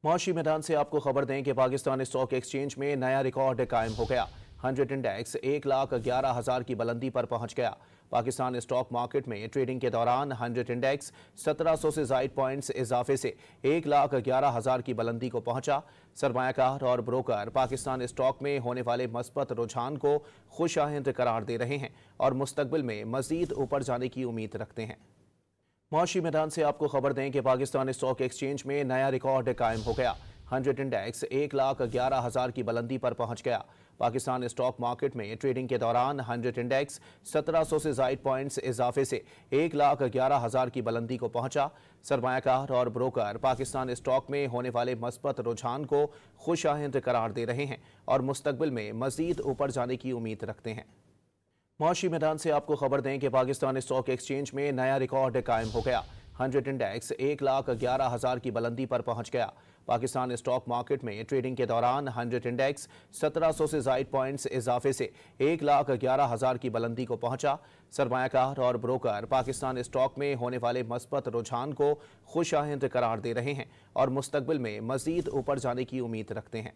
मौशी मैदान से आपको खबर दें कि पाकिस्तान स्टॉक एक्सचेंज में नया रिकॉर्ड कायम हो गया। 100 इंडेक्स 1,11,000 की बुलंदी पर पहुंच गया। पाकिस्तान स्टॉक मार्केट में ट्रेडिंग के दौरान 100 इंडेक्स 1700 से जायद पॉइंट्स इजाफे से 1,11,000 की बुलंदी को पहुंचा। सरमायाकार और ब्रोकर पाकिस्तान स्टॉक में होने वाले मस्बत रुझान को खुशाइंद करार दे रहे हैं और मुस्तकबिल में मजीद ऊपर जाने की उम्मीद रखते हैं। मौशी मैदान से आपको खबर दें कि पाकिस्तान स्टॉक एक्सचेंज में नया रिकॉर्ड कायम हो गया। 100 इंडेक्स 1,11,000 की बुलंदी पर पहुंच गया। पाकिस्तान स्टॉक मार्केट में ट्रेडिंग के दौरान 100 इंडेक्स 1700 से जायद पॉइंट्स इजाफे से 1,11,000 की बुलंदी को पहुंचा। सरमायाकार और ब्रोकर पाकिस्तान स्टॉक में होने वाले मस्बत रुझान को खुशाइंद करार दे रहे हैं और मुस्तकबिल में मजीद ऊपर जाने की उम्मीद रखते हैं। मौशी मैदान से आपको खबर दें कि पाकिस्तान स्टॉक एक्सचेंज में नया रिकॉर्ड कायम हो गया। 100 इंडेक्स 1,11,000 की बुलंदी पर पहुंच गया। पाकिस्तान स्टॉक मार्केट में ट्रेडिंग के दौरान 100 इंडेक्स 1700 से जायद पॉइंट्स इजाफे से 1,11,000 की बुलंदी को पहुंचा। सरमायाकार और ब्रोकर पाकिस्तान स्टॉक में होने वाले मस्बत रुझान को खुशाइंद करार दे रहे हैं और मुस्तकबिल में मजीद ऊपर जाने की उम्मीद रखते हैं।